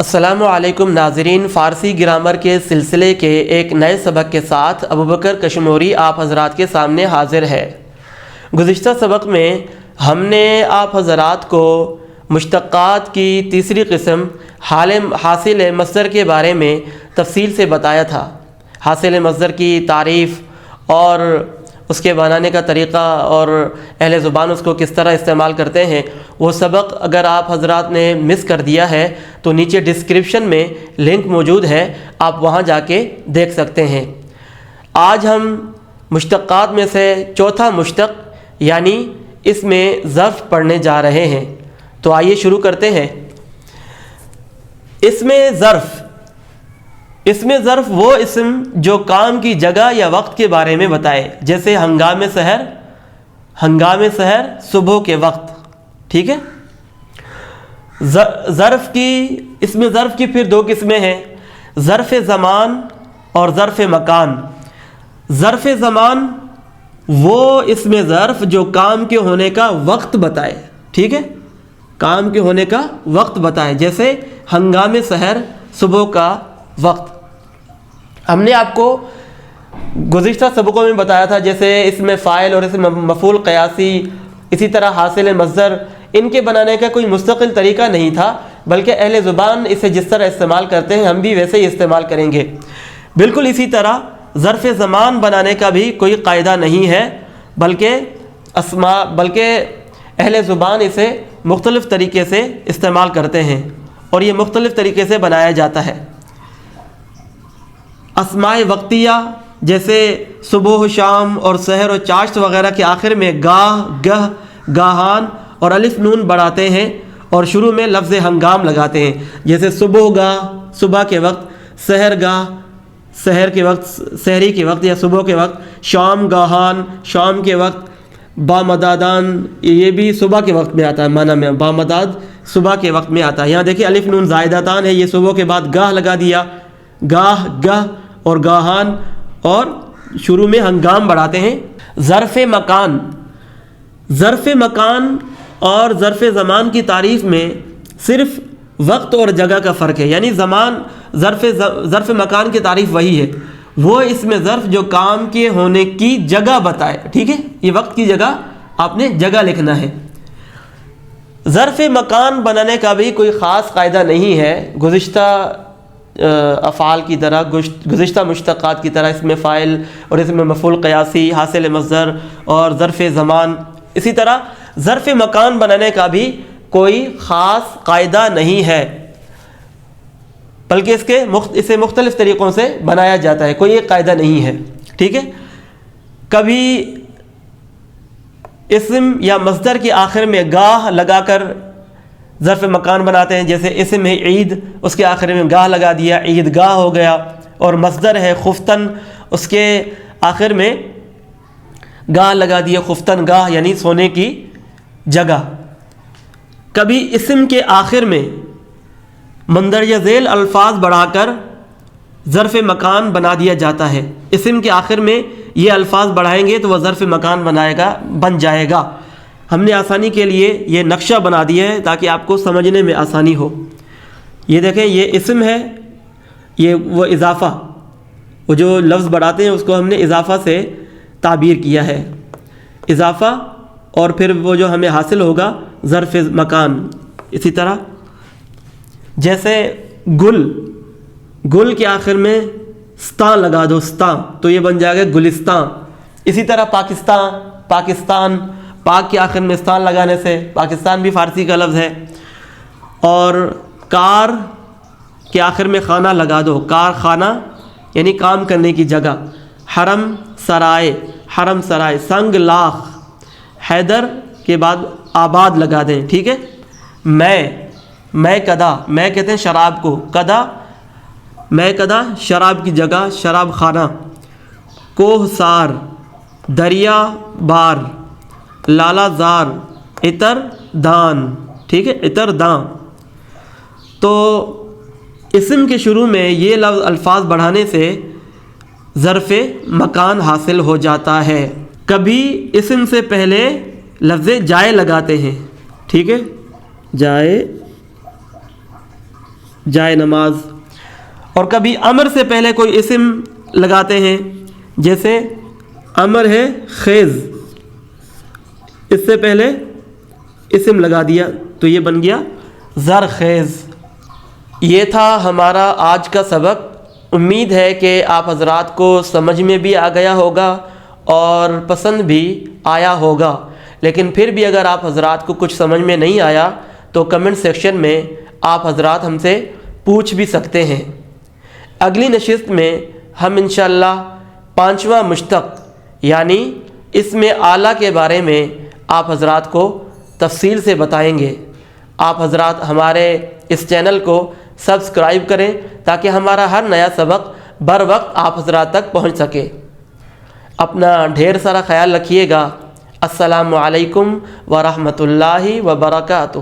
السلام علیکم ناظرین، فارسی گرامر کے سلسلے کے ایک نئے سبق کے ساتھ ابوبکر کشموری آپ حضرات کے سامنے حاضر ہے۔ گزشتہ سبق میں ہم نے آپ حضرات کو مشتقات کی تیسری قسم حاصل مصدر کے بارے میں تفصیل سے بتایا تھا۔ حاصل مصدر کی تعریف اور اس کے بنانے کا طریقہ اور اہل زبان اس کو کس طرح استعمال کرتے ہیں، وہ سبق اگر آپ حضرات نے مس کر دیا ہے تو نیچے ڈسکرپشن میں لنک موجود ہے، آپ وہاں جا کے دیکھ سکتے ہیں۔ آج ہم مشتقات میں سے چوتھا مشتق یعنی اس میں ظرف پڑھنے جا رہے ہیں، تو آئیے شروع کرتے ہیں۔ اس میں ظرف وہ اسم جو کام کی جگہ یا وقت کے بارے میں بتائے، جیسے ہنگام سحر صبح کے وقت، ٹھیک ہے۔ اس میں ظرف کی پھر دو قسمیں ہیں، ظرف زمان اور ظرف مکان۔ ظرف زمان وہ اس میں ظرف جو کام کے ہونے کا وقت بتائے، ٹھیک ہے، کام کے ہونے کا وقت بتائے، جیسے ہنگام سحر صبح کا وقت۔ ہم نے آپ کو گزشتہ سبقوں میں بتایا تھا، جیسے اس میں فاعل اور اس میں مفعول قیاسی، اسی طرح حاصل مصدر، ان کے بنانے کا کوئی مستقل طریقہ نہیں تھا، بلکہ اہل زبان اسے جس طرح استعمال کرتے ہیں ہم بھی ویسے ہی استعمال کریں گے۔ بالکل اسی طرح ظرف زمان بنانے کا بھی کوئی قاعدہ نہیں ہے، بلکہ اہل زبان اسے مختلف طریقے سے استعمال کرتے ہیں اور یہ مختلف طریقے سے بنایا جاتا ہے۔ اسماء وقتیہ جیسے صبح و شام اور سحر و چاشت وغیرہ کے آخر میں گاہ، گہ، گاہان اور الف نون بڑھاتے ہیں اور شروع میں لفظ ہنگام لگاتے ہیں، جیسے صبح گاہ صبح کے وقت، سحر گاہ سحر کے وقت، سحری کے وقت یا صبح کے وقت، شام گاہان شام کے وقت، بامدادان یہ بھی صبح کے وقت میں آتا ہے، معنی میں بامداد صبح کے وقت میں آتا ہے۔ یہاں دیکھیں الف نون زائدتان ہے، یہ صبح کے بعد گاہ لگا دیا، گاہ، گہ اور گاہان، اور شروع میں ہنگام بڑھاتے ہیں۔ ظرف مکان اور ظرف زمان کی تعریف میں صرف وقت اور جگہ کا فرق ہے، یعنی ظرف مکان کی تعریف وہی ہے، وہ اس میں ظرف جو کام کے ہونے کی جگہ بتائے، ٹھیک ہے، یہ وقت کی جگہ آپ نے جگہ لکھنا ہے۔ ظرف مکان بنانے کا بھی کوئی خاص قاعدہ نہیں ہے، گزشتہ افعال کی طرح، گزشتہ مشتقات کی طرح اس میں فاعل اور اس میں مفعول قیاسی، حاصل مصدر اور ظرف زمان، اسی طرح ظرف مکان بنانے کا بھی کوئی خاص قاعدہ نہیں ہے، بلکہ اسے مختلف طریقوں سے بنایا جاتا ہے، کوئی ایک قاعدہ نہیں ہے، ٹھیک ہے۔ کبھی اسم یا مصدر کے آخر میں گاہ لگا کر ظرف مکان بناتے ہیں، جیسے اسم ہے عید، اس کے آخر میں گاہ لگا دیا، عید گاہ ہو گیا، اور مصدر ہے خفتن، اس کے آخر میں گاہ لگا دیا، خفتن گاہ یعنی سونے کی جگہ۔ کبھی اسم کے آخر میں مندرجہ ذیل الفاظ بڑھا کر ظرف مکان بنا دیا جاتا ہے، اسم کے آخر میں یہ الفاظ بڑھائیں گے تو وہ ظرف مکان بن جائے گا۔ ہم نے آسانی کے لیے یہ نقشہ بنا دیا ہے تاکہ آپ کو سمجھنے میں آسانی ہو۔ یہ دیکھیں، یہ اسم ہے، یہ وہ اضافہ، وہ جو لفظ بڑھاتے ہیں اس کو ہم نے اضافہ سے تعبیر کیا ہے، اضافہ، اور پھر وہ جو ہمیں حاصل ہوگا ظرف مکان۔ اسی طرح جیسے گل کے آخر میں ستاں لگا دو، ستاں، تو یہ بن جائے گا گلستان۔ اسی طرح پاکستان، پاک کے آخر میں ستان لگانے سے پاکستان بھی فارسی کا لفظ ہے، اور کار کے آخر میں خانہ لگا دو، کارخانہ یعنی کام کرنے کی جگہ۔ حرم سرائے، سنگ لاخ، حیدر کے بعد آباد لگا دیں، ٹھیک ہے۔ میں کدا، میں کہتے ہیں شراب کو، میں کدا شراب کی جگہ، شراب خانہ۔ کوہ سار، دریا بار، لالا زار، عطر دان، ٹھیک ہے، عطر داں۔ تو اسم کے شروع میں یہ لفظ الفاظ بڑھانے سے ظرف مکان حاصل ہو جاتا ہے۔ کبھی اسم سے پہلے لفظ جائے لگاتے ہیں، ٹھیک ہے، جائے جائے نماز. اور کبھی امر سے پہلے کوئی اسم لگاتے ہیں، جیسے امر ہے خیز، اس سے پہلے اسم لگا دیا تو یہ بن گیا زرخیز. یہ تھا ہمارا آج کا سبق. امید ہے کہ آپ حضرات کو سمجھ میں بھی آ گیا ہوگا اور پسند بھی آیا ہوگا. لیکن پھر بھی اگر آپ حضرات کو کچھ سمجھ میں نہیں آیا تو کمنٹ سیکشن میں آپ حضرات ہم سے پوچھ بھی سکتے ہیں. اگلی نشست میں ہم انشاءاللہ 5واں مشتق یعنی اسم اعلیٰ کے بارے میں آپ حضرات کو تفصیل سے بتائیں گے. آپ حضرات ہمارے اس چینل کو سبسکرائب کریں تاکہ ہمارا ہر نیا سبق بر وقت آپ حضرات تک پہنچ سکے. اپنا ڈھیر سارا خیال رکھیے گا. السلام علیکم ورحمۃ اللہ وبرکاتہ.